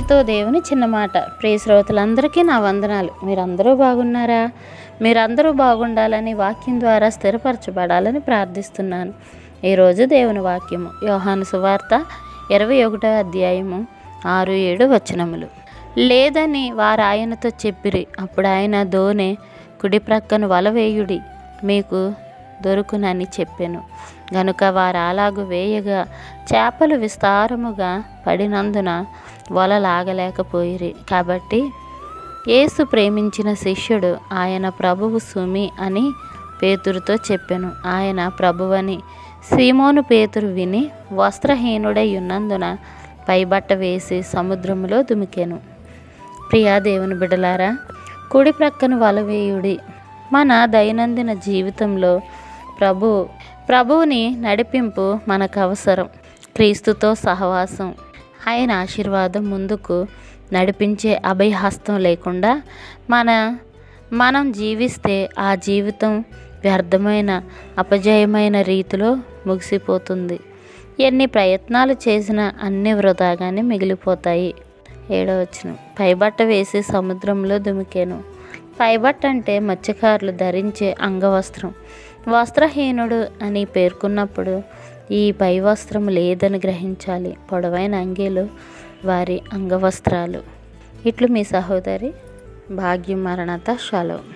మీతో దేవుని చిన్న మాట. ప్రియ శ్రోతలందరికీ నా వందనాలు. మీరందరూ బాగున్నారా? మీరందరూ బాగుండాలని, వాక్యం ద్వారా స్థిరపరచబడాలని ప్రార్థిస్తున్నాను. ఈరోజు దేవుని వాక్యము యోహాను సువార్త 21వ అధ్యాయము 6-7 వచనములు. లేదని వారు ఆయనతో చెప్పిరి. అప్పుడు ఆయన దోనె కుడి ప్రక్కను వల వేయుడి, మీకు దొరుకునని చెప్పెను. గనుక వారు అలాగు వేయగా చేపలు విస్తారముగా పడినందున వల లాగలేకపోయిరి. కాబట్టి యేసు ప్రేమించిన శిష్యుడు ఆయన ప్రభువు సుమి అని పేతురుతో చెప్పెను. ఆయన ప్రభువని సీమోను పేతురు విని వస్త్రహీనుడై ఉన్నందున పైబట్ట వేసి సముద్రములో దుమికెను. ప్రియా దేవుని బిడలారా, కుడి ప్రక్కన వలవేయుడి. మన దైనందిన జీవితంలో ప్రభువుని నడిపింపు మనకు అవసరం. క్రీస్తుతో సహవాసం, ఆయన ఆశీర్వాదం ముందుకు నడిపించే అభయహస్తం లేకుండా మనం జీవిస్తే ఆ జీవితం వ్యర్థమైన అపజయమైన రీతిలో ముగిసిపోతుంది. ఎన్ని ప్రయత్నాలు చేసినా అన్ని వృధాగానే మిగిలిపోతాయి. 7వ వచనం. పైబట్ట వేసి సముద్రంలో దుమికెను. పైబట్ట అంటే మత్స్యకారులు ధరించే అంగవస్త్రం. వస్త్రహీనుడు అని పేర్కొన్నప్పుడు ఈ పై వస్త్రం లేదని గ్రహించాలి. పొడవైన అంగీలు వారి అంగవస్త్రాలు. ఇట్లు మీ సహోదరి భాగ్యం. మరణత. షాలోమ్.